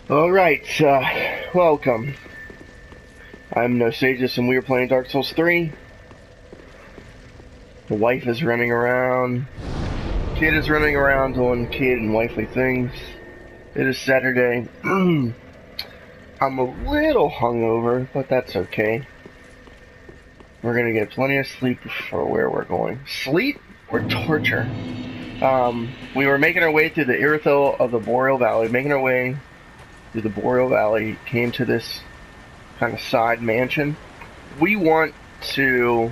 Alright, welcome. I'm Nosajus and we are playing Dark Souls 3. The wife is running around. Kid is running around doing kid and wifely things. It is Saturday. I'm a little hungover, but that's okay. We're gonna get plenty of sleep for where we're going. Sleep or torture? We were making our way through the Irithyll of the Boreal Valley, through the Boreal Valley, came to this kind of side mansion. We want to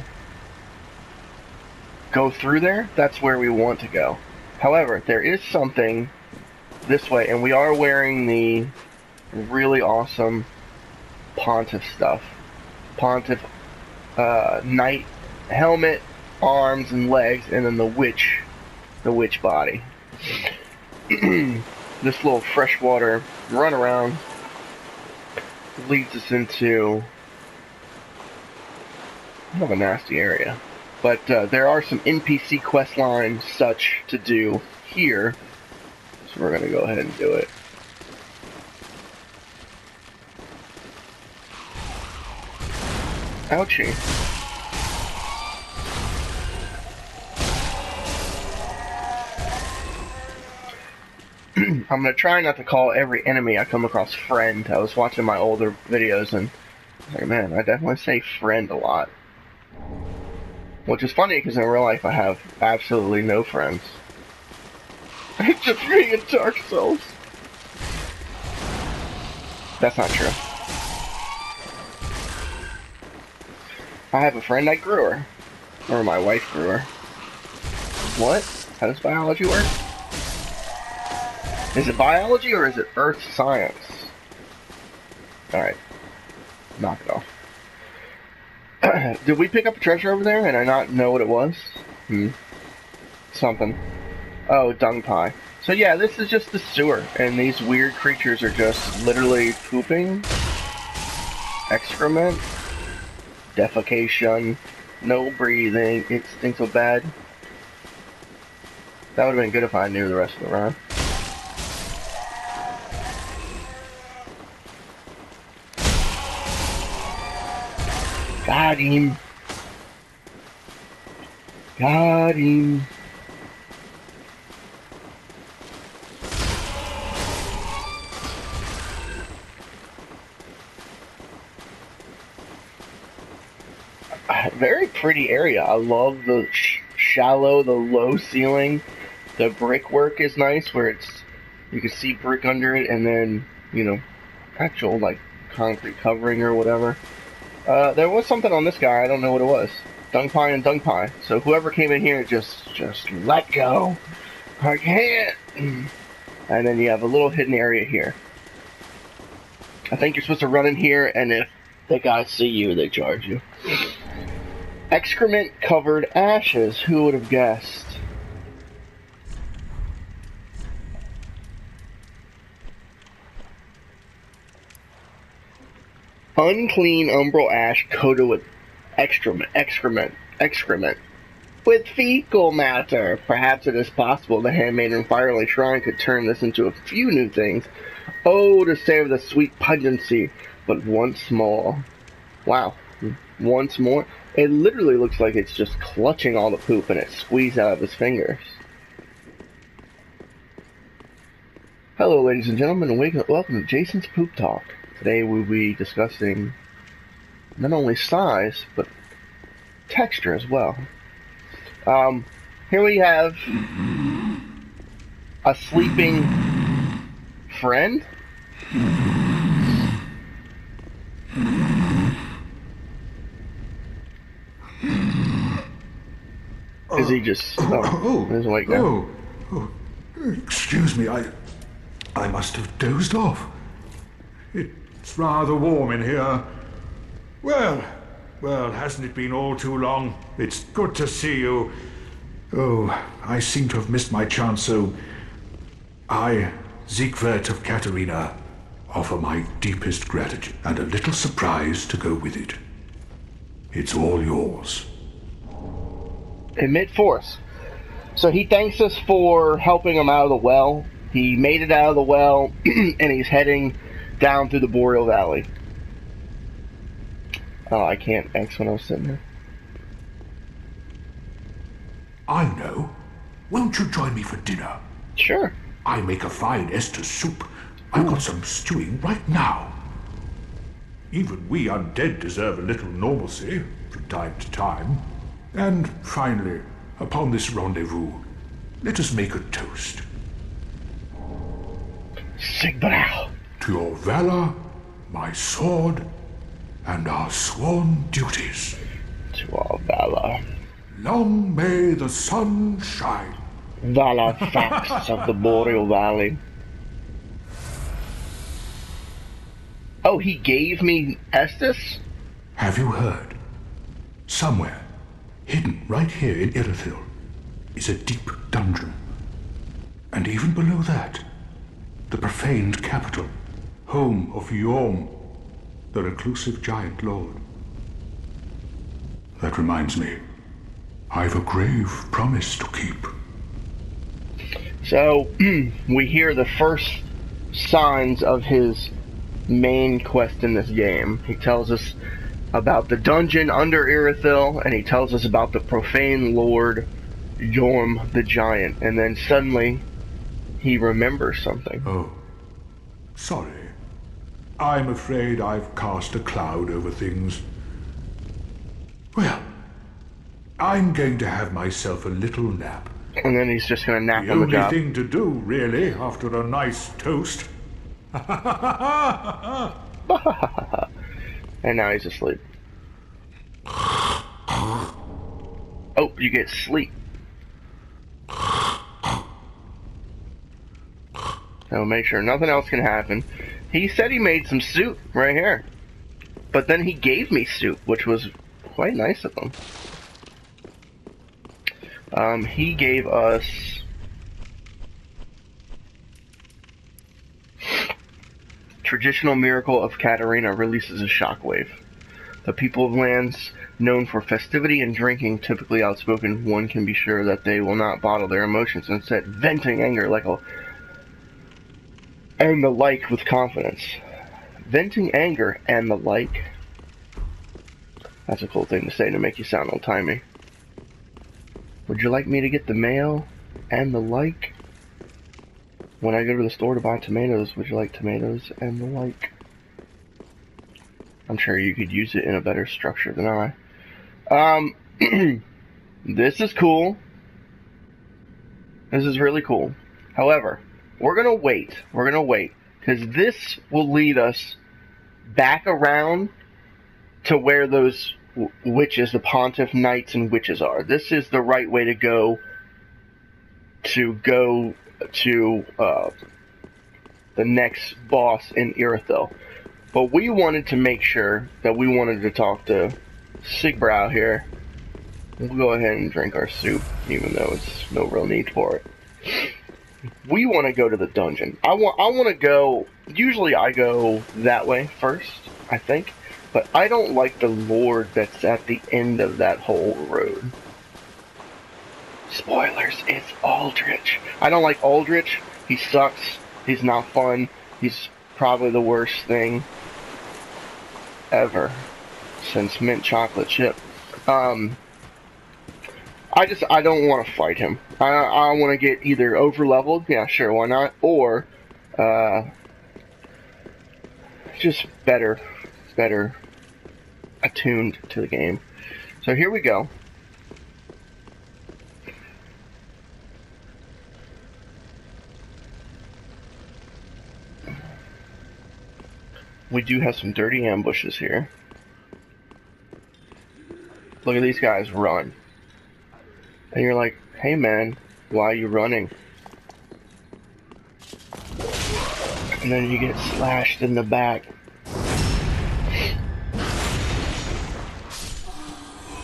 go through there. That's where we want to go. However, there is something this way, and we are wearing the really awesome Pontiff stuff. Pontiff knight helmet, arms and legs, and then the witch body. This little freshwater run around leads us into kind of a nasty area. But there are some NPC quest lines such to do here, so we're going to go ahead and do it. Ouchie. I'm going to try not to call every enemy I come across friend. I was watching my older videos and I was like, man, I definitely say friend a lot. Which is funny because in real life I have absolutely no friends. It's just being in Dark Souls. That's not true. I have a friend, I grew her. Or my wife grew her. What? How does biology work? Is it biology or is it earth science? Alright. Knock it off. Did we pick up a treasure over there and I not know what it was? Something. Oh, dung pie. So yeah, this is just the sewer, and these weird creatures are just literally pooping, excrement, defecation, no breathing, it stinks so bad. That would have been good if I knew the rest of the rhyme. Got him. Got him. Very pretty area. I love the shallow, the low ceiling. The brickwork is nice, where you can see brick under it, and then actual like concrete covering or whatever. There was something on this guy. I don't know what it was. Dung pie and dung pie. So whoever came in here, just let go. I can't. And then you have a little hidden area here. I think you're supposed to run in here, and if the guys see you, they charge you. Excrement-covered ashes. Who would have guessed? Unclean umbral ash coated with excrement, with fecal matter. Perhaps it is possible the handmaiden Firely Shrine could turn this into a few new things. Oh, to save the sweet pungency, but once more. Wow, once more? It literally looks like it's just clutching all the poop and it squeezed out of his fingers. Hello, ladies and gentlemen, and welcome to Jason's Poop Talk. Today we'll be discussing not only size, but texture as well. Here we have a sleeping friend. Is he just... there's a white guy. Excuse me, I must have dozed off. It's rather warm in here. Well, hasn't it been all too long? It's good to see you. Oh, I seem to have missed my chance, so I, Siegwart of Katarina, offer my deepest gratitude and a little surprise to go with it. It's all yours. Emit force. So he thanks us for helping him out of the well, He made it out of the well, and he's heading down through the Boreal Valley. Oh, I can't X when I was sitting there. I know. Won't you join me for dinner? Sure. I make a fine Estus soup. I've got some stewing right now. Even we undead deserve a little normalcy from time to time. And finally, upon this rendezvous, let us make a toast. Sigbrow. To your valor, my sword, and our sworn duties. To our valor. Long may the sun shine. Valor facts of the Boreal Valley. Oh, he gave me Estus? Have you heard? Somewhere, hidden right here in Irithyll, is a deep dungeon. And even below that, the profaned capital, home of Yhorm, the reclusive giant lord. That reminds me, I've a grave promise to keep. So, we hear the first signs of his main quest in this game. He tells us about the dungeon under Irithyll, and he tells us about the profane lord Yhorm the giant, and then suddenly he remembers something. Oh, sorry. I'm afraid I've cast a cloud over things. Well, I'm going to have myself a little nap. And then he's just going to nap The on the only job. thing to do, really, after a nice toast. And now he's asleep. Oh, you get sleep. So make sure nothing else can happen. He said he made some soup right here. But then he gave me soup, which was quite nice of him. He gave us traditional miracle of Katarina releases a shockwave. The people of lands known for festivity and drinking, typically outspoken, one can be sure that they will not bottle their emotions, instead venting anger and the like with confidence. Venting anger and the like. That's a cool thing to say to make you sound old-timey. Would you like me to get the mail and the like? When I go to the store to buy tomatoes, would you like tomatoes and the like? I'm sure you could use it in a better structure than I. This is cool. This is really cool. However, we're gonna wait. Because this will lead us back around to where those witches, the Pontiff Knights and witches are. This is the right way to go to the next boss in Irithyll. But we wanted to make sure that we wanted to talk to Sigbrow here. We'll go ahead and drink our soup, even though it's no real need for it. We want to go to the dungeon. I want to go. Usually I go that way first, I think. But I don't like the lord that's at the end of that whole road. Spoilers, it's Aldrich. I don't like Aldrich. He sucks. He's not fun. He's probably the worst thing ever since mint chocolate chip. I don't want to fight him. I want to get either over leveled, yeah, sure, why not, or just better attuned to the game. So here we go. We do have some dirty ambushes here. Look at these guys run. And you're like, hey man, why are you running? And then you get slashed in the back.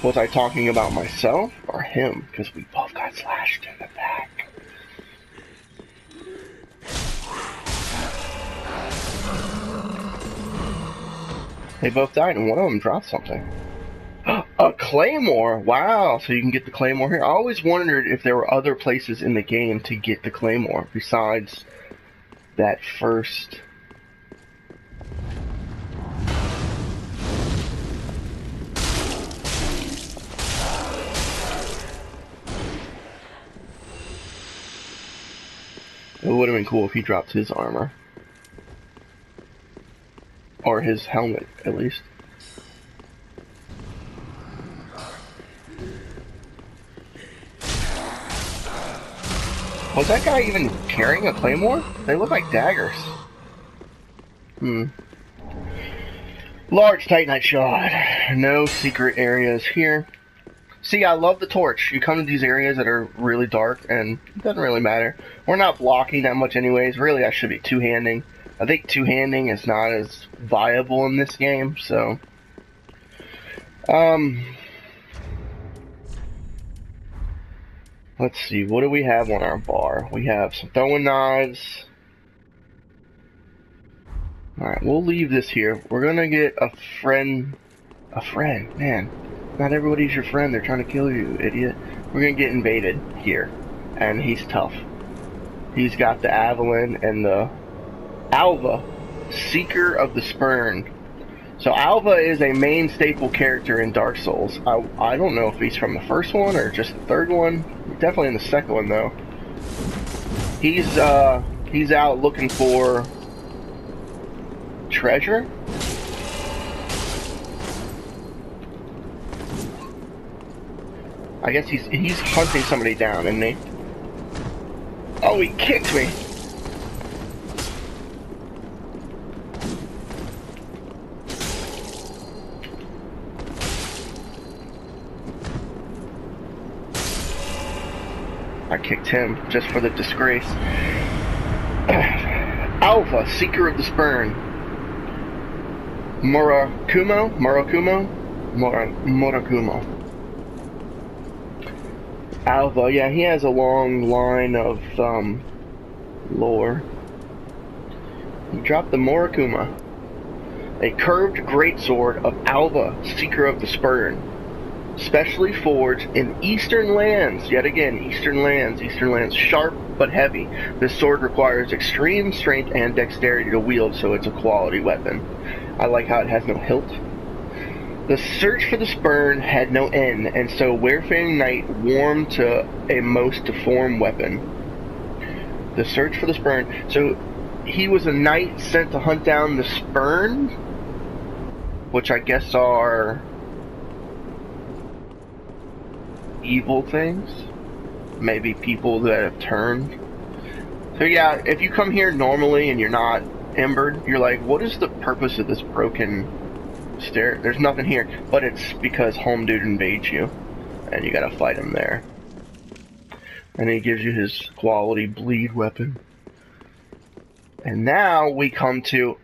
Was I talking about myself or him? Because we both got slashed in the back. They both died and one of them dropped something. A claymore! Wow, so you can get the claymore here. I always wondered if there were other places in the game to get the claymore besides that first. It would have been cool if he dropped his armor. Or his helmet, at least. Was that guy even carrying a claymore? They look like daggers. Large Titanite shot. No secret areas here. See, I love the torch. You come to these areas that are really dark, and it doesn't really matter. We're not blocking that much anyways. Really, I should be two-handing. I think two-handing is not as viable in this game, so... Let's see, what do we have on our bar? We have some throwing knives. Alright, we'll leave this here. We're gonna get a friend... A friend, man. Not everybody's your friend, they're trying to kill you, idiot. We're gonna get invaded here. And he's tough. He's got the Avalon and the Alva, Seeker of the Spurn. So Alva is a main staple character in Dark Souls. I don't know if he's from the first one or just the third one. Definitely in the second one though. He's out looking for treasure. I guess he's hunting somebody down, isn't he? Oh, he kicked me! I kicked him just for the disgrace. Alpha, Seeker of the Spurn. Murakumo? Murakumo. Alva, yeah, he has a long line of lore. He dropped the Murakumo, a curved greatsword of Alva, Seeker of the Spurn, specially forged in Eastern lands. Yet again, Eastern lands, sharp but heavy. This sword requires extreme strength and dexterity to wield, so it's a quality weapon. I like how it has no hilt. The search for the Spurn had no end, and so Wayfaring Knight warmed to a most deformed weapon. The search for the Spurn. So he was a knight sent to hunt down the Spurn, which I guess are evil things. Maybe people that have turned. So yeah, if you come here normally and you're not embered, you're like, what is the purpose of this broken stair? There's nothing here, but it's because Home Dude invades you, and you gotta fight him there. And he gives you his quality bleed weapon. And now we come to...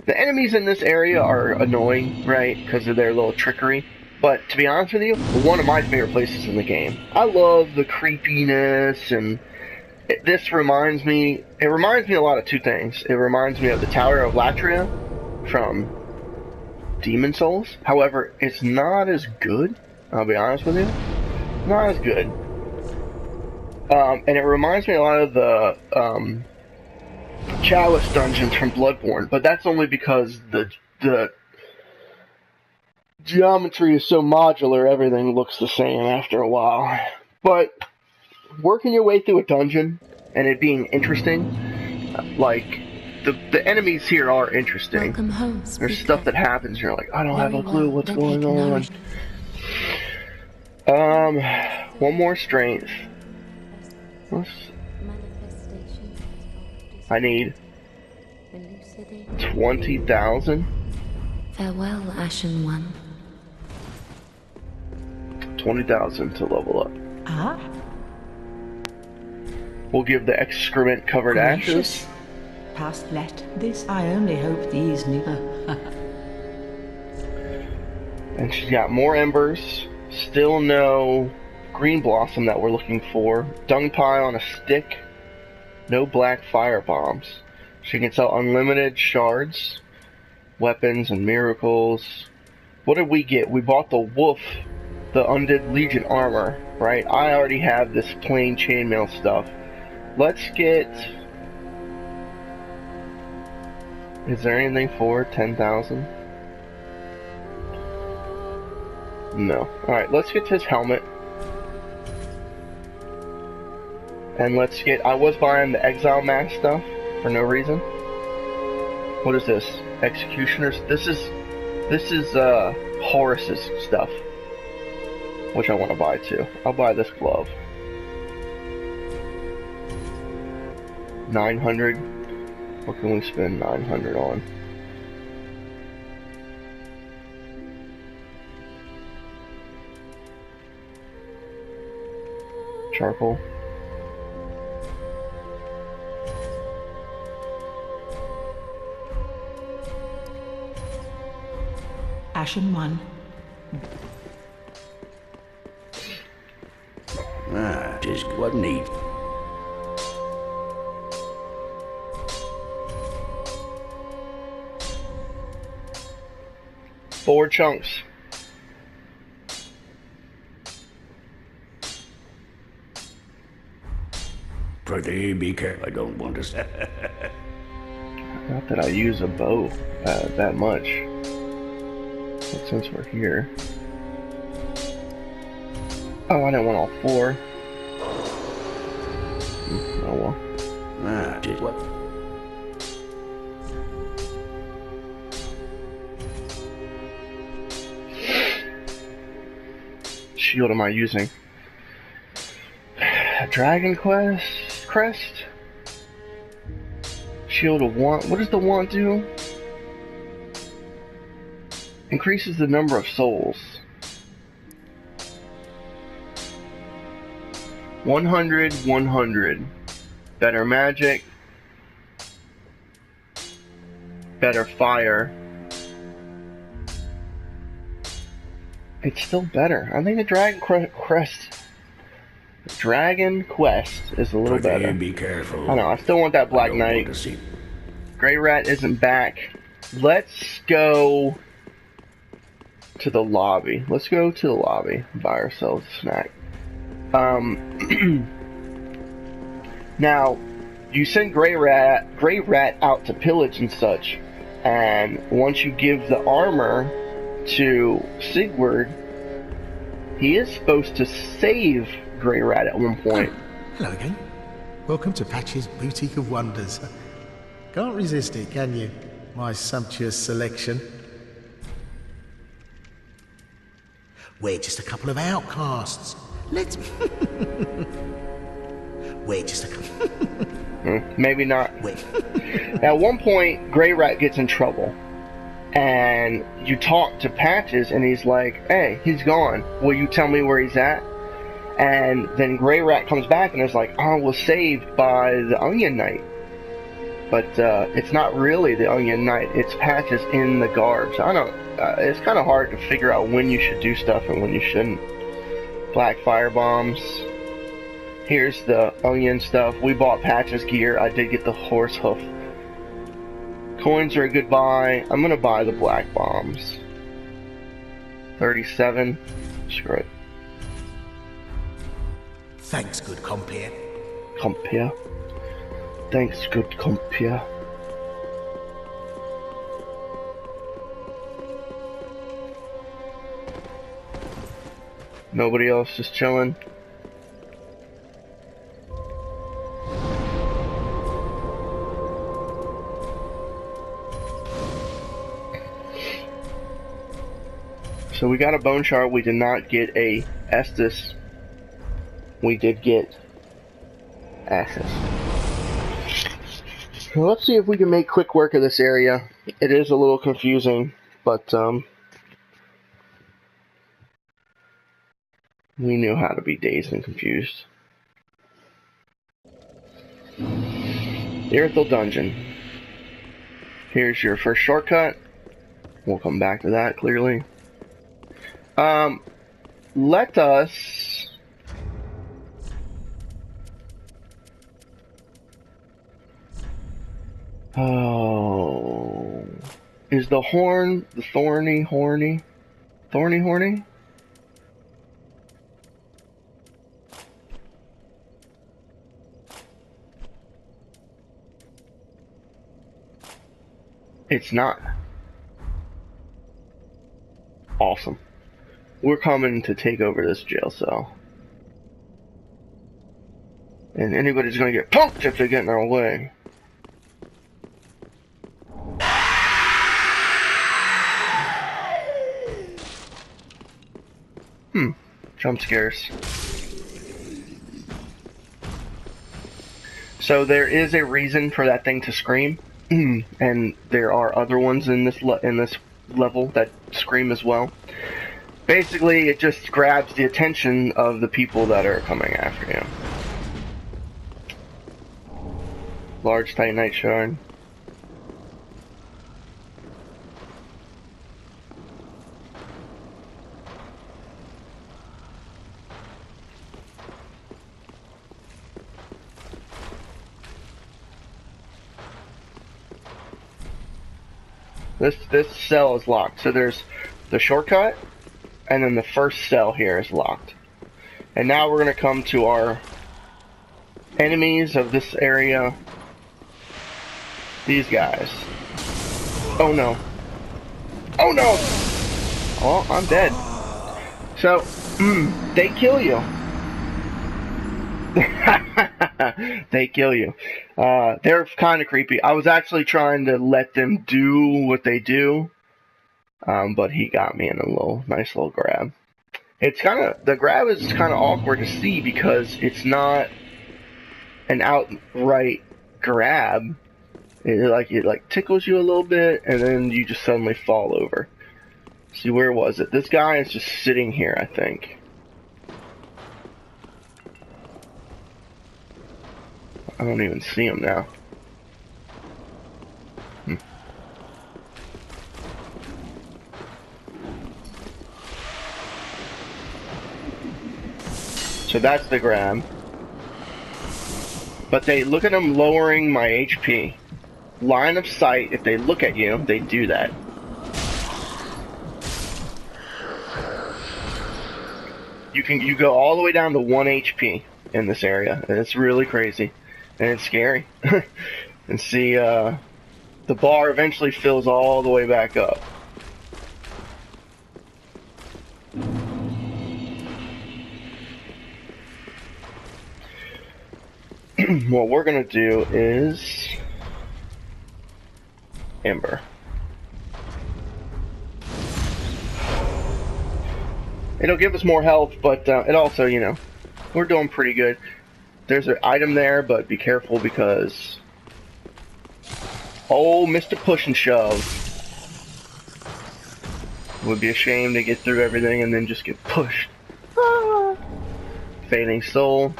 the enemies in this area are annoying, right? Because of their little trickery. But to be honest with you, one of my favorite places in the game. I love the creepiness, and this reminds me... It reminds me a lot of two things. It reminds me of the Tower of Latria from Demon Souls. However, it's not as good. I'll be honest with you. Not as good. And it reminds me a lot of the Chalice dungeons from Bloodborne, but that's only because the geometry is so modular, everything looks the same after a while. But working your way through a dungeon and it being interesting, like the enemies here are interesting. Welcome home, There's stuff that happens, you're like, I don't have a clue what's going on. One more strength. I need 20,000. Farewell, Ashen One. 20,000 to level up. Ah? We'll give the excrement covered ashes. Past let this, I only hope these new. And she's got more embers. Still no green blossom that we're looking for. Dung pile on a stick. No black fire bombs. She can sell unlimited shards, weapons, and miracles. What did we get? We bought the wolf, the Undead Legion armor, right? I already have this plain chainmail stuff. Let's get Is there anything for 10,000? No. Alright, let's get his helmet. And let's get... I was buying the Exile Mask stuff for no reason. What is this? Executioners? This is Horus's stuff. Which I want to buy too. I'll buy this glove. 900. What can we spend 900 on? Charcoal. Ashen one. Just what need. Four chunks. Pretty be careful. I don't want to say. Not that I use a bow that much. But since we're here. Oh, I didn't want all four. Oh well. Just what? Shield am I using? Dragon Crest? Shield of Want. What does the Want do? Increases the number of souls. 100, 100. Better magic. Better fire. It's still better. I think the Dragon Quest is a little better. Be careful. I know, I still want that Black Knight. Grey Rat isn't back. Let's go to the lobby. Let's go to the lobby. Buy ourselves a snack. Now, you send Grey Rat out to pillage and such, and once you give the armor to Sigurd, he is supposed to save Grey Rat at one point. Hello again. Welcome to Patch's Boutique of Wonders. Can't resist it, can you? My sumptuous selection. We're just a couple of outcasts. Let's... We're just a couple... Maybe not. Wait. At one point, Grey Rat gets in trouble. And you talk to Patches, and he's like, hey, he's gone. Will you tell me where he's at? And then Grey Rat comes back and is like, I was saved by the Onion Knight. But it's not really the Onion Knight. It's Patches in the garb. So I don't... it's kind of hard to figure out when you should do stuff and when you shouldn't. Black fire bombs. Here's the Onion stuff. We bought Patches gear. I did get the horse hoof. Coins are a good buy. I'm gonna buy the black bombs. 37. Screw it. Thanks, good compere. Compere. Thanks, good compere. Nobody else just chilling. So we got a bone shard. We did not get a Estus. We did get Ashes. So let's see if we can make quick work of this area. It is a little confusing, but we knew how to be dazed and confused. Irithel Dungeon. Here's your first shortcut. We'll come back to that clearly. Let us is the horn the thorny horny? It's not. Awesome. We're coming to take over this jail cell. And anybody's gonna get punked if they get in our way. Jump scares. So there is a reason for that thing to scream, and there are other ones in this level that scream as well. Basically, it just grabs the attention of the people that are coming after you. Large titanite shard. This cell is locked. So there's the shortcut, and then the first cell here is locked. And now we're gonna come to our enemies of this area. These guys. Oh no. Oh no! Oh, I'm dead. So, they kill you. They kill you. They're kind of creepy. I was actually trying to let them do what they do, but he got me in a nice little grab. The grab is kind of awkward to see because it's not an outright grab. It like tickles you a little bit, and then you just suddenly fall over. See, where was it? This guy is just sitting here, I think. I don't even see him now. So that's the grab. But look at them lowering my HP. Line of sight, if they look at you, they do that. You go all the way down to 1 HP in this area, and it's really crazy. And it's scary. And see, the bar eventually fills all the way back up. What we're gonna do is Ember. It'll give us more health, but it also, you know, we're doing pretty good. There's an item there, but be careful because... Oh, Mr. Push and Shove. It would be a shame to get through everything and then just get pushed. Ah. Fading Soul.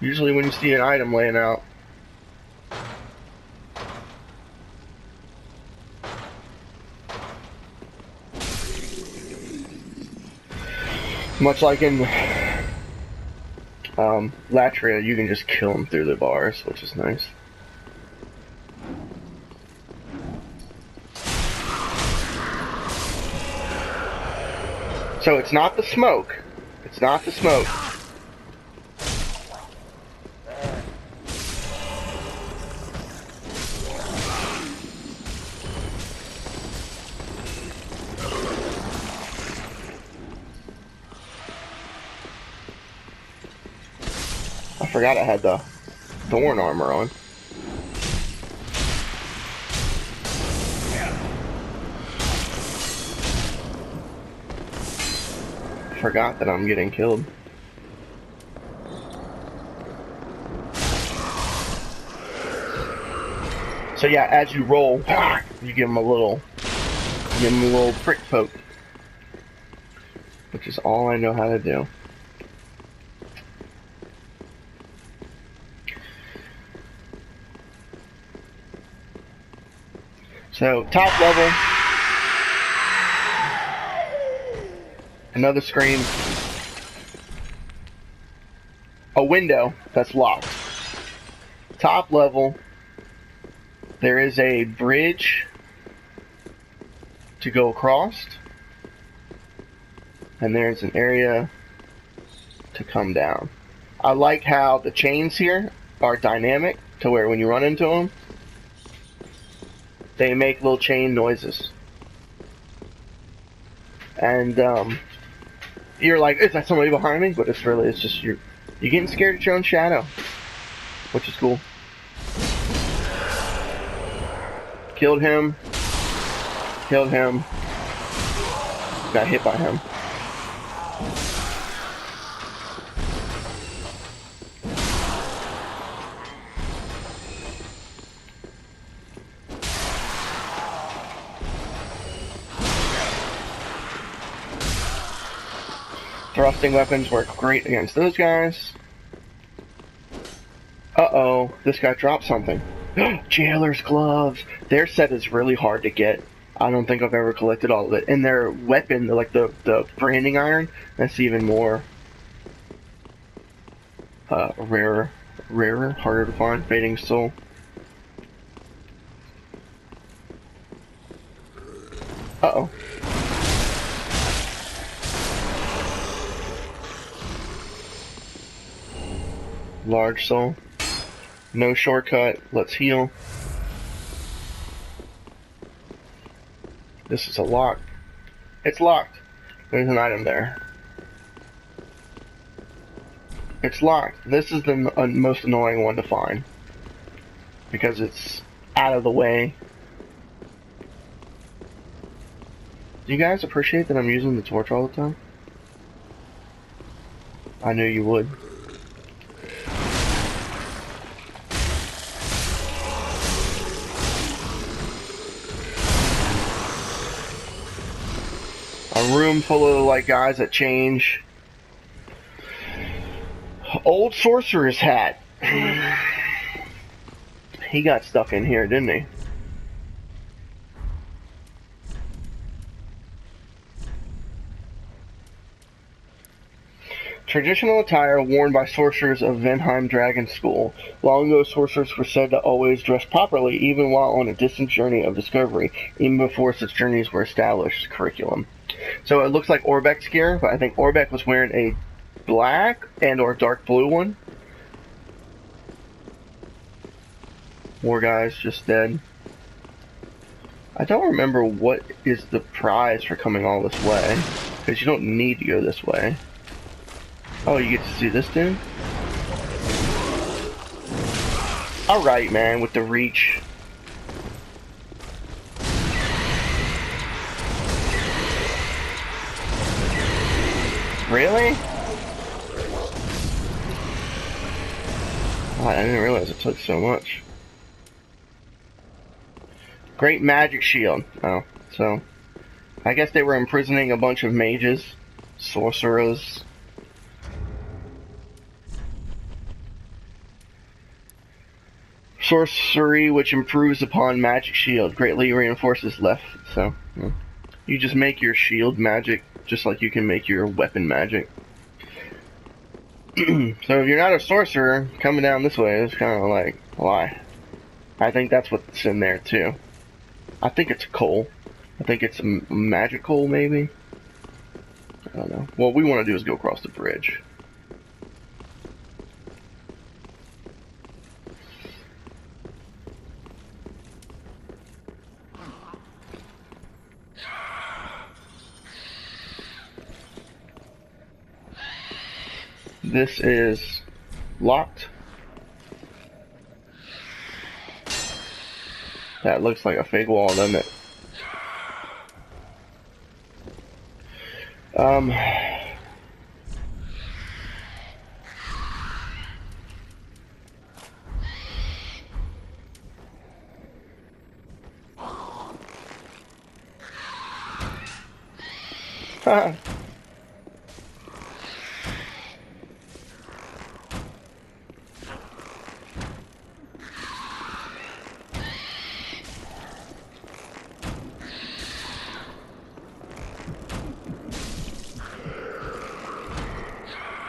Usually when you see an item laying out. Much like in Latria, you can just kill them through the bars, which is nice. So it's not the smoke. It's not the smoke. I forgot I had the thorn armor on. Forgot that I'm getting killed. So yeah, as you roll, you give him a little prick poke, which is all I know how to do. So top level. Another screen. A window that's locked. Top level. There is a bridge to go across. And there's an area to come down. I like how the chains here are dynamic to where when you run into them, They make little chain noises. And you're like, is that somebody behind me? But it's just you're getting scared at your own shadow, which is cool. Killed him. Killed him. Got hit by him. Thrusting weapons work great against those guys. Uh-oh, this guy dropped something. Jailer's gloves! Their set is really hard to get. I don't think I've ever collected all of it. And their weapon, like the branding iron, that's even more rarer, harder to find. Fading Soul. Uh-oh. Large soul. No shortcut. Let's heal. This is a lock. It's locked. There's an item there. It's locked. This is the most annoying one to find. Because it's out of the way. Do you guys appreciate that I'm using the torch all the time? I knew you would. A room full of like guys that change. Old sorcerer's hat. He got stuck in here, didn't he? Traditional attire worn by sorcerers of Venheim Dragon School. Long ago, sorcerers were said to always dress properly, even while on a distant journey of discovery, even before such journeys were established curriculum. So it looks like Orbeck's gear, but I think Orbeck was wearing a black and or dark blue one. More guys just dead. I don't remember what is the prize for coming all this way, because you don't need to go this way. Oh, you get to see this dude? Alright, man, with the reach. Really? Oh, I didn't realize it took so much. Great magic shield. Oh, so I guess they were imprisoning a bunch of mages, sorcerers. Sorcery, which improves upon magic shield, greatly reinforces left. So you just make your shield magic, just like you can make your weapon magic. So if you're not a sorcerer, coming down this way is kind of like, why? I think that's what's in there too. I think it's coal. I think it's a magic coal, maybe? I don't know. What we want to do is go across the bridge. This is locked. That looks like a fake wall, doesn't it? Haha.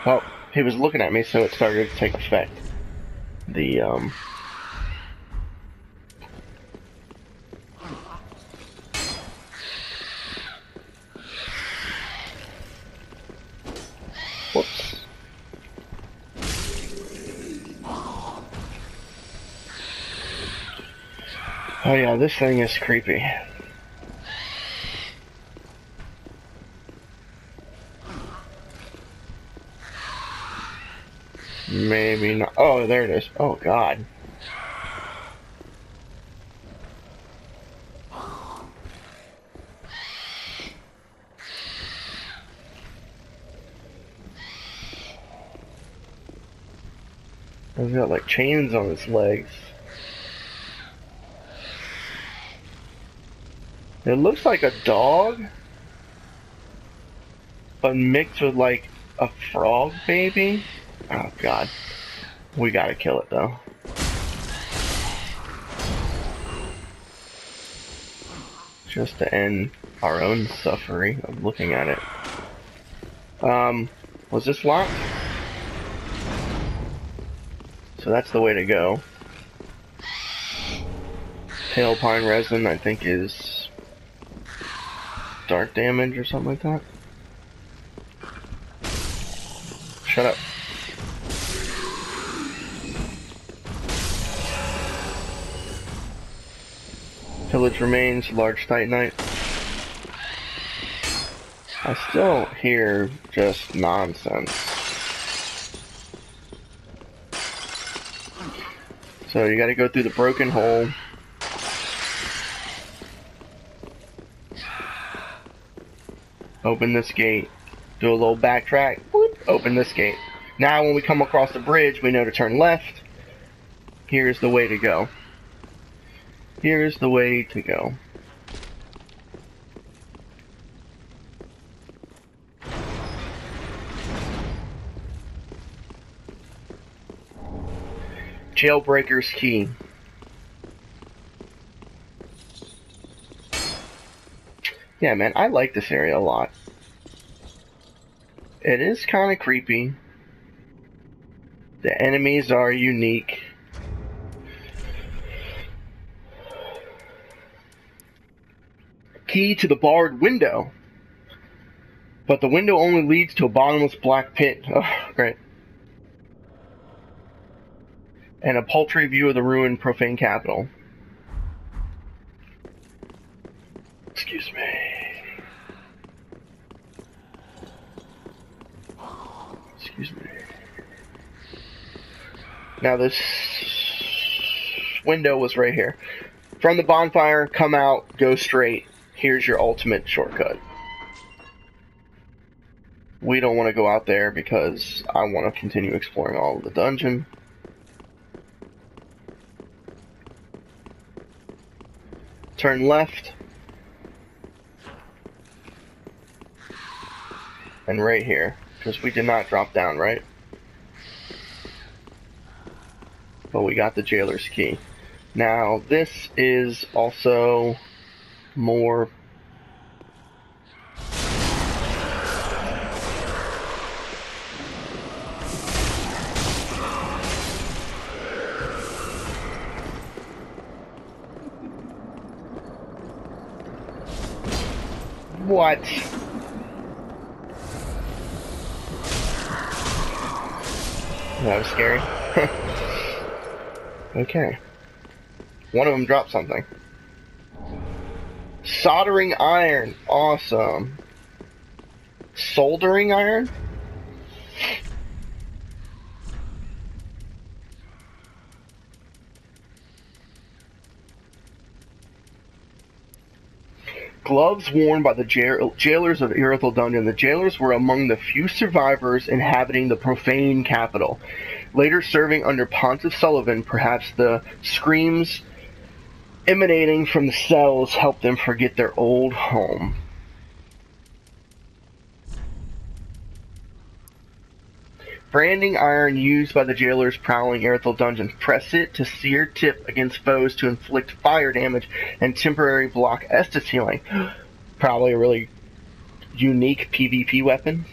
Oh, he was looking at me, so it started to take effect. The, whoops. Oh yeah, this thing is creepy. Maybe not. Oh, there it is. Oh god. He's got like chains on his legs. It looks like a dog, but mixed with like a frog baby. Oh god. We gotta kill it though. Just to end our own suffering of looking at it. Was this locked? So that's the way to go. Pale pine resin, I think, is dark damage or something like that. Shut up. Pillage remains, large titanite. I still hear just nonsense. So you gotta go through the broken hole. Open this gate. Do a little backtrack. Whoop, open this gate. Now when we come across the bridge, we know to turn left. Here's the way to go. Here's the way to go. Jailbreaker's key. Yeah, man, I like this area a lot. It is kind of creepy. The enemies are unique. Key to the barred window. But the window only leads to a bottomless black pit. Oh, great. And a paltry view of the ruined profane capital. Excuse me. Excuse me. Now this window was right here. From the bonfire, come out, go straight. Here's your ultimate shortcut. We don't want to go out there because I want to continue exploring all of the dungeon. Turn left. And right here. Because we did not drop down, right? But we got the jailer's key. Now, this is also more... What? That was scary. Okay. One of them dropped something. Soldering iron. Awesome. Soldering iron? Gloves worn by the jailers of Irithyll Dungeon. The jailers were among the few survivors inhabiting the profane capital. Later serving under Pontiff Sullivan, perhaps the screams emanating from the cells helped them forget their old home. Branding iron used by the jailers prowling Irithyll dungeons. Press it to sear tip against foes to inflict fire damage and temporary block Estus healing. Probably a really unique PvP weapon.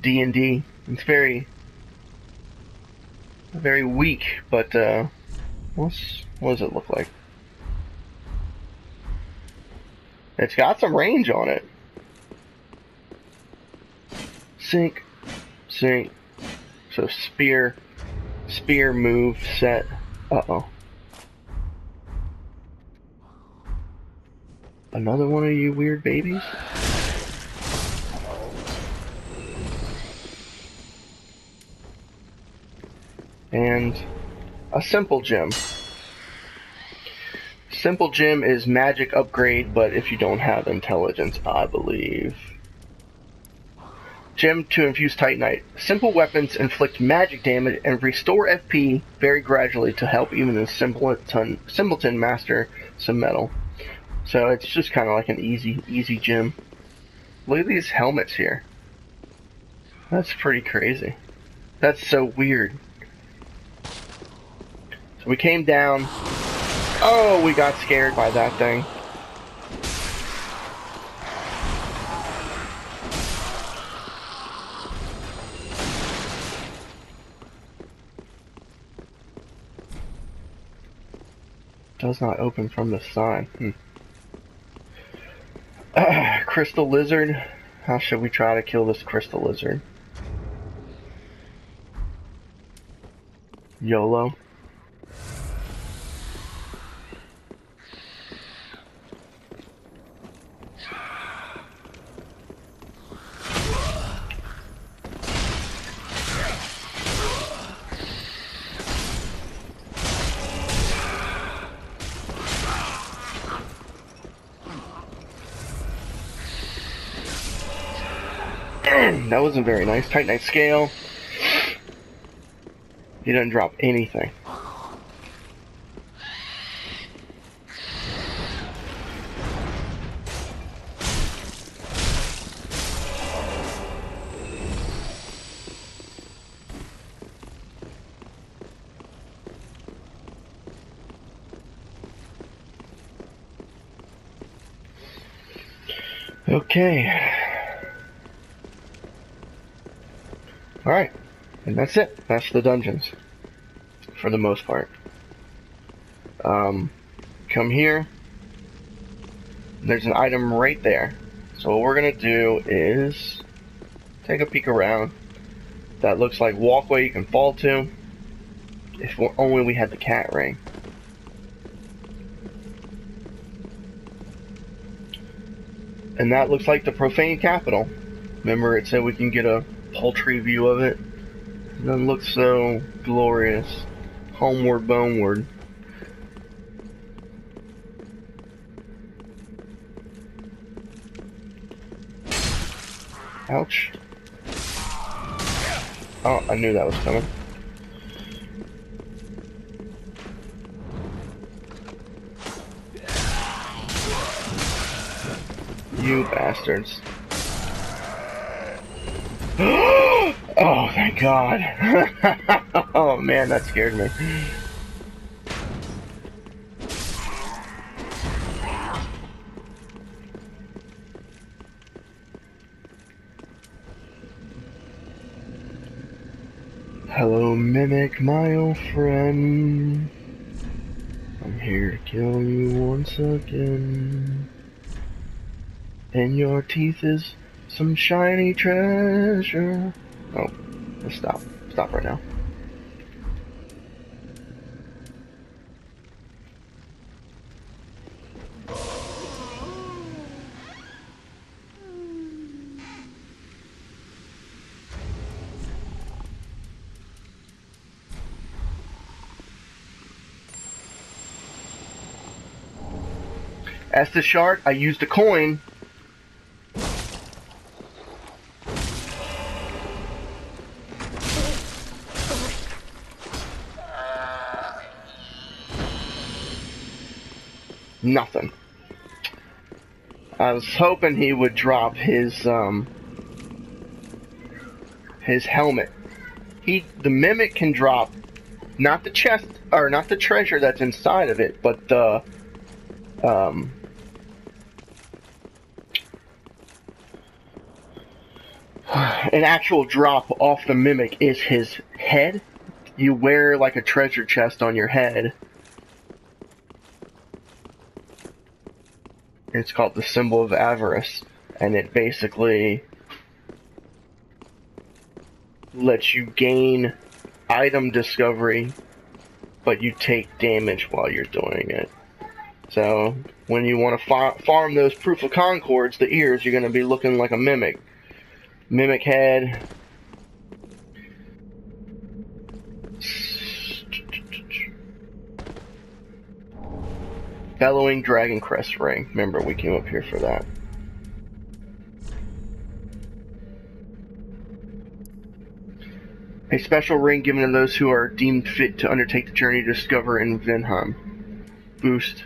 D&D. It's very weak, but what does it look like? It's got some range on it. Sink, sink. So spear move set. Uh-oh. Another one of you weird babies? And a simple gem. Simple gem is magic upgrade, but if you don't have intelligence, I believe. Gem to infuse Titanite. Simple weapons inflict magic damage and restore FP very gradually to help even the simpleton master some metal. So it's just kind of like an easy gem. Look at these helmets here. That's pretty crazy. That's so weird. So we came down. Oh, we got scared by that thing. Does not open from the side. Crystal lizard. How should we try to kill this crystal lizard? YOLO. That wasn't very nice. Titanite scale. He didn't drop anything. Okay. Alright. And that's it. That's the dungeons. For the most part. Come here. There's an item right there. So what we're gonna do is take a peek around. That looks like walkway you can fall to. If only we had the cat ring. And that looks like the profane capital. Remember it said we can get a paltry view of it? It doesn't look so glorious. Homeward boneward. Ouch. Oh, I knew that was coming. You bastards. Oh, thank God. Oh man, that scared me. Hello, Mimic, my old friend. I'm here to kill you once again. In your teeth is some shiny treasure. Oh, let's stop. Stop right now. As the shard, I used a coin. Nothing. I was hoping he would drop his helmet. The mimic can drop not the chest or not the treasure that's inside of it, but the an actual drop off the mimic is his head. You wear like a treasure chest on your head. It's called the symbol of avarice, and it basically lets you gain item discovery but you take damage while you're doing it. So when you want to farm those proof of concords, the ears, you're going to be looking like a mimic. Mimic head. Bellowing Dragon Crest ring. Remember, we came up here for that. A special ring given to those who are deemed fit to undertake the journey to discover in Vinheim. Boost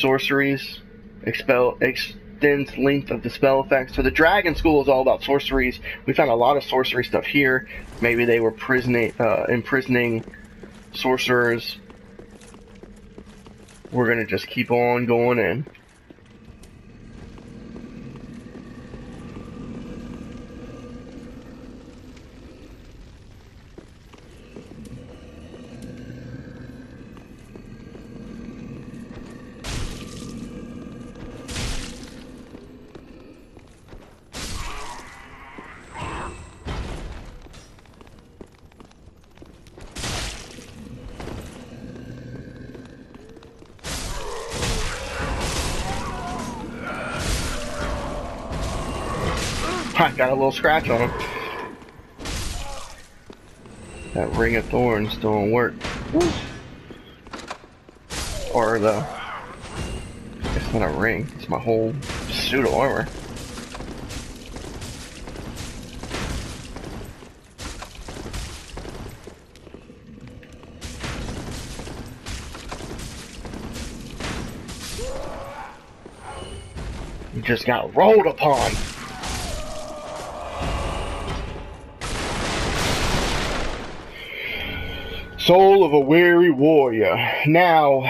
sorceries. Extends length of the spell effects. So the Dragon School is all about sorceries. We found a lot of sorcery stuff here. Maybe they were imprisoning sorcerers. We're gonna just keep on going in. I got a little scratch on him. That Ring of Thorns don't work. Or it's not a ring, it's my whole suit of armor. You just got rolled upon. Soul of a weary warrior. Now,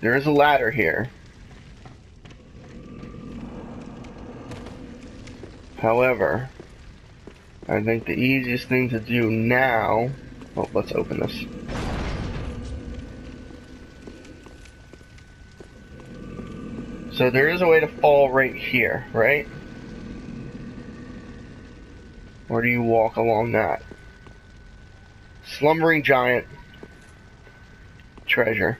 there is a ladder here. However, I think the easiest thing to do now... Oh, let's open this. So there is a way to fall right here, right? Or do you walk along that? Slumbering Giant treasure.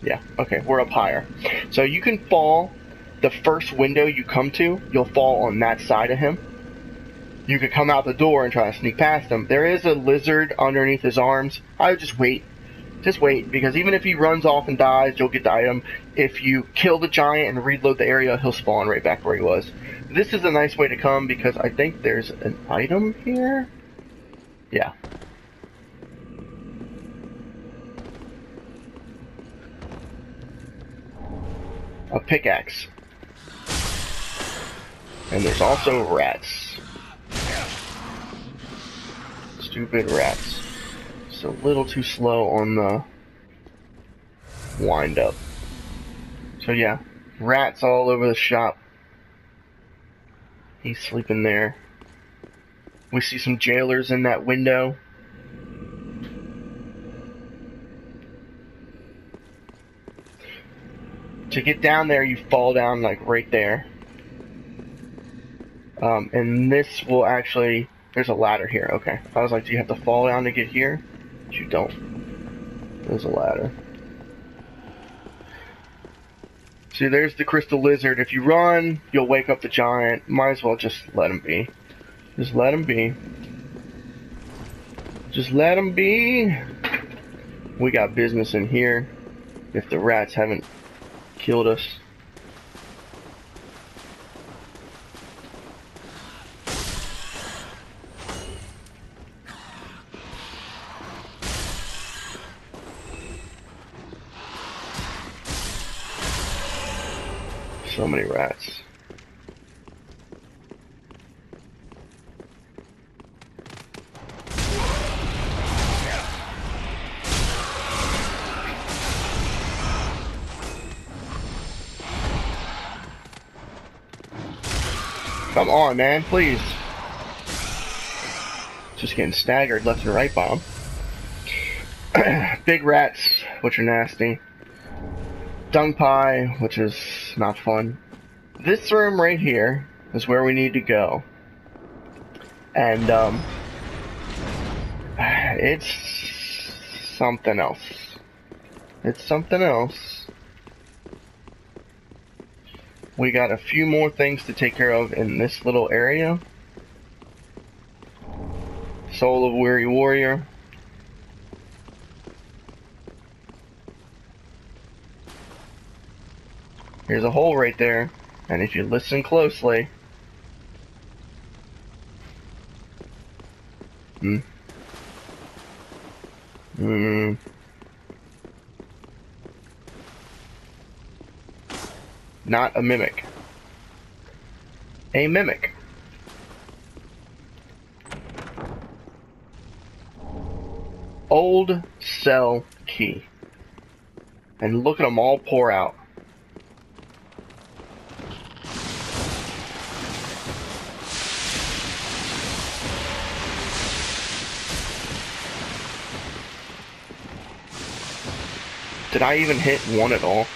Yeah, okay, we're up higher. So you can fall, the first window you come to, you'll fall on that side of him. You could come out the door and try to sneak past him. There is a lizard underneath his arms. I would just wait. Just wait, because even if he runs off and dies, you'll get the item. If you kill the giant and reload the area, he'll spawn right back where he was. This is a nice way to come, because I think there's an item here? Yeah. A pickaxe. And there's also rats. Stupid rats. It's a little too slow on the wind up. So yeah, rats all over the shop. He's sleeping there. We see some jailers in that window. To get down there, you fall down like right there. And this will actually... There's a ladder here, okay. I was like, do you have to fall down to get here? But you don't. There's a ladder. See, there's the crystal lizard. If you run, you'll wake up the giant. Might as well just let him be. Just let him be. Just let him be. We got business in here. If the rats haven't killed us. So many rats. Come on, man, please. Just getting staggered left and right by them. Big rats, which are nasty. Dung pie, which is not fun. This room right here is where we need to go. And, it's something else. It's something else. We got a few more things to take care of in this little area. Soul of Weary Warrior. Here's a hole right there, and if you listen closely... Not a mimic. A mimic. Old cell key. And look at them all pour out. Did I even hit one at all?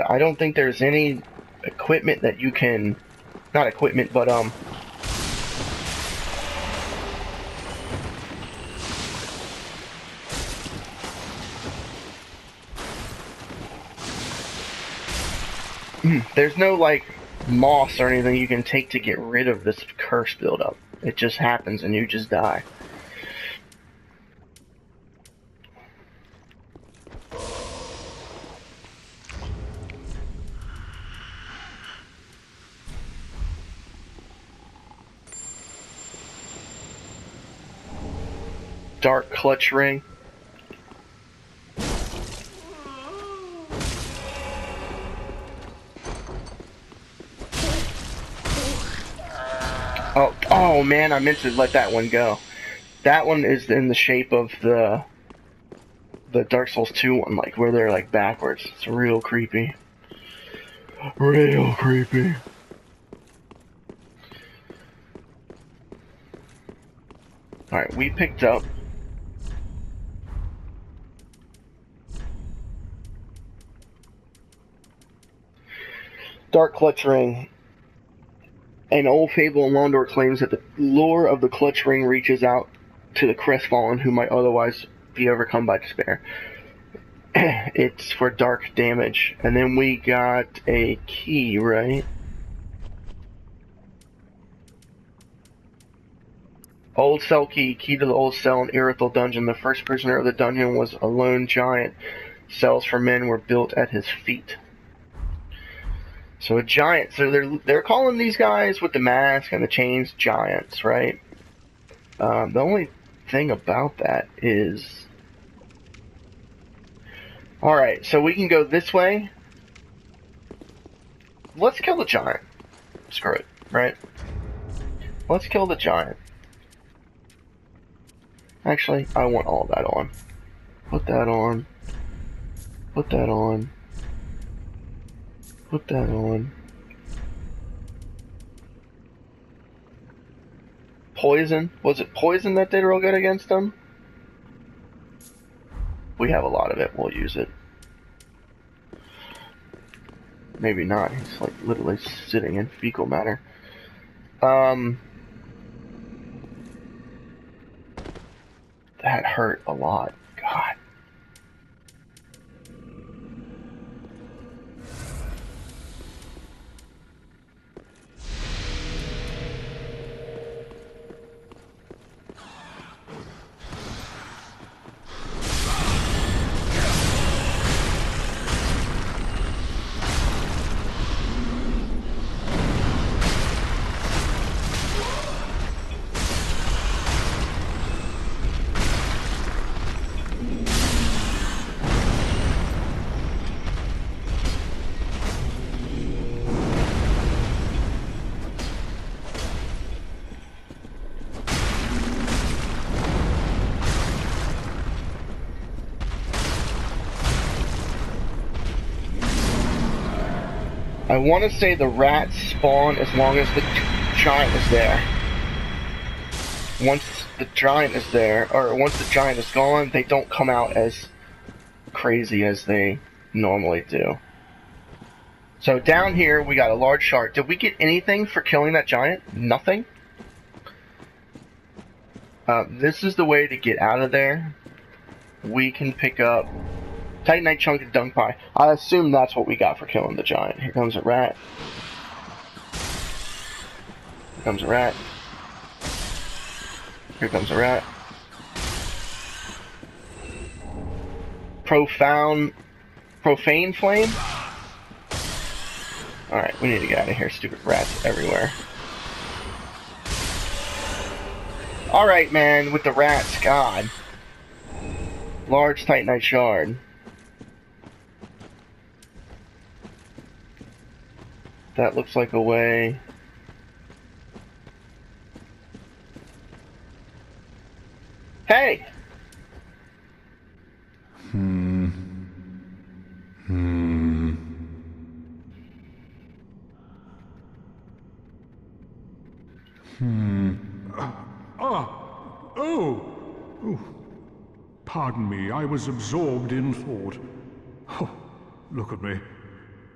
I don't think there's any equipment that you can... Not equipment, but, there's no, like, moss or anything you can take to get rid of this curse buildup. It just happens and you just die. Dark clutch ring. Oh man, I meant to let that one go. That one is in the shape of the Dark Souls 2 one, like where they're like backwards. It's real creepy. Real creepy. Alright, we picked up Dark Clutch Ring. An old fable in Londor claims that the lure of the clutch ring reaches out to the crestfallen who might otherwise be overcome by despair. It's for dark damage. And then we got a key, right? Old cell key. Key to the old cell in Irithel dungeon. The first prisoner of the dungeon was a lone giant. Cells for men were built at his feet. So a giant. So they're calling these guys with the mask and the chains giants, right? The only thing about that is... Alright, so we can go this way. Let's kill the giant. Screw it, right? Let's kill the giant. Actually, I want all that on. Put that on. Put that on. Put that on. Poison? Was it poison that did real good against him? We have a lot of it. We'll use it. Maybe not. He's like literally sitting in fecal matter. That hurt a lot. God. I want to say the rats spawn as long as the giant is there. Once the giant is there, or once the giant is gone, they don't come out as crazy as they normally do. So down here, we got a large shark. Did we get anything for killing that giant? Nothing? This is the way to get out of there. We can pick up Titanite chunk and dung pie. I assume that's what we got for killing the giant. Here comes a rat. Here comes a rat. Here comes a rat. Profane flame? Alright, we need to get out of here. Stupid rats everywhere. Alright, man, with the rats, God. Large Titanite shard. That looks like a way. Hey! Oh, pardon me, I was absorbed in thought. Oh, look at me,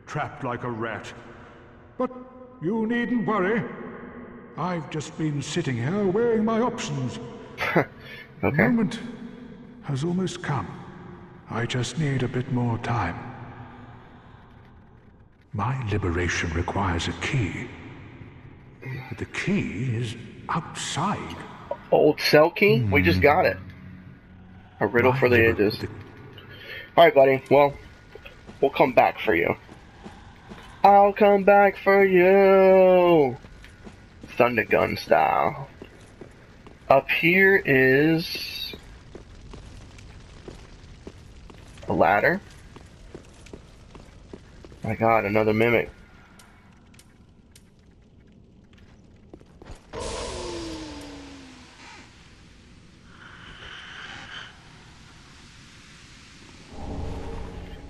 trapped like a rat. But you needn't worry. I've just been sitting here weighing my options. Okay. The moment has almost come. I just need a bit more time. My liberation requires a key. But the key is outside. Old cell key? We just got it. A riddle for the ages. Alright, buddy. Well, we'll come back for you. I'll come back for you! Thunder gun style. Up here is a ladder. My God, another mimic.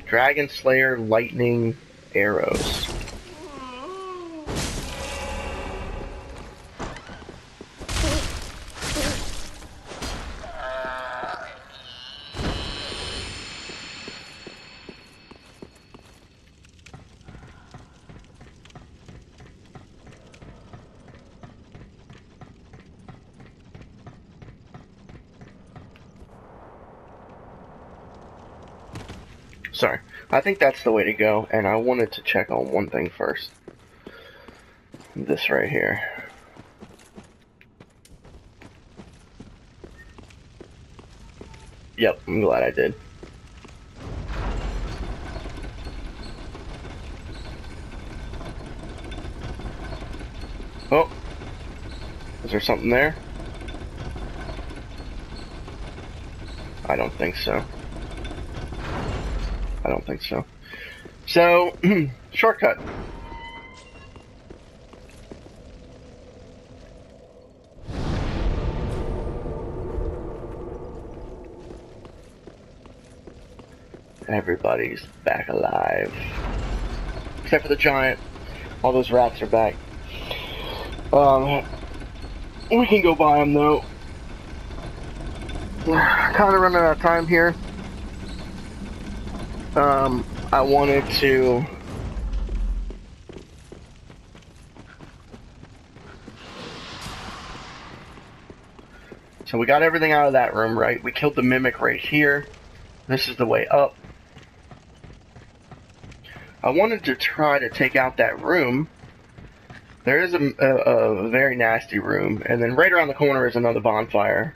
Dragon Slayer lightning arrows. Sorry. I think that's the way to go, and I wanted to check on one thing first. This right here. Yep, I'm glad I did. Oh! Is there something there? I don't think so. I don't think so. So, shortcut. Everybody's back alive. Except for the giant. All those rats are back. We can go buy them though. Kind of running out of time here. I wanted to so we got everything out of that room, right? We killed the mimic right here. This is the way up. I wanted to try to take out that room. There is a very nasty room, and then right around the corner is another bonfire.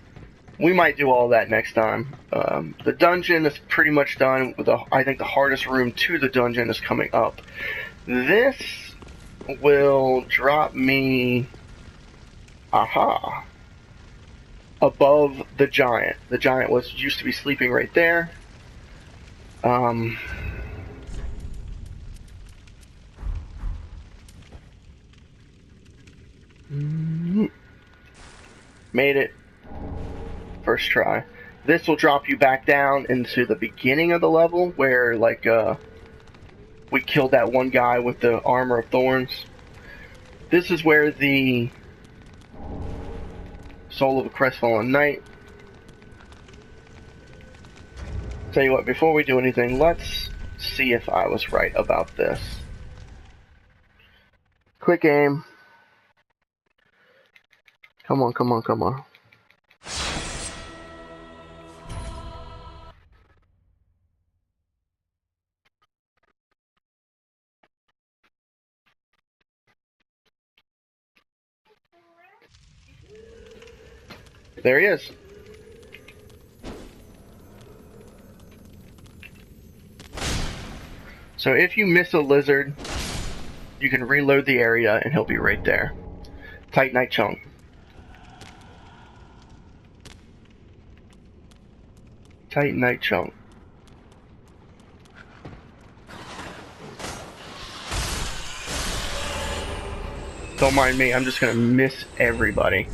We might do all that next time. The dungeon is pretty much done. I think the hardest room to the dungeon is coming up. This will drop me... Aha! Above the giant. The giant used to be sleeping right there. Made it. First try. This will drop you back down into the beginning of the level where, like, we killed that one guy with the armor of thorns. This is where the soul of a crestfallen knight. Tell you what, before we do anything, let's see if I was right about this. Quick aim. Come on, come on, come on. There he is. So if you miss a lizard, you can reload the area and he'll be right there. Titanite chunk. Titanite chunk. Don't mind me, I'm just gonna miss everybody.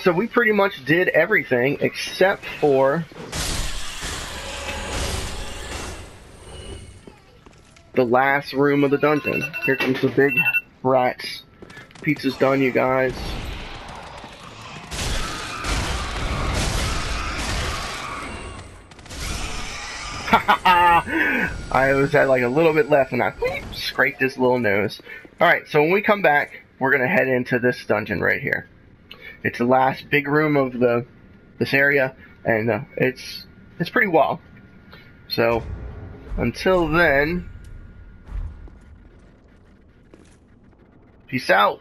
So we pretty much did everything except for the last room of the dungeon. Here comes the big rats. Pizza's done, you guys. I was at like a little bit left and I scraped his little nose. Alright, so when we come back, we're gonna head into this dungeon right here. It's the last big room of this area, and it's pretty wild. So until then, peace out.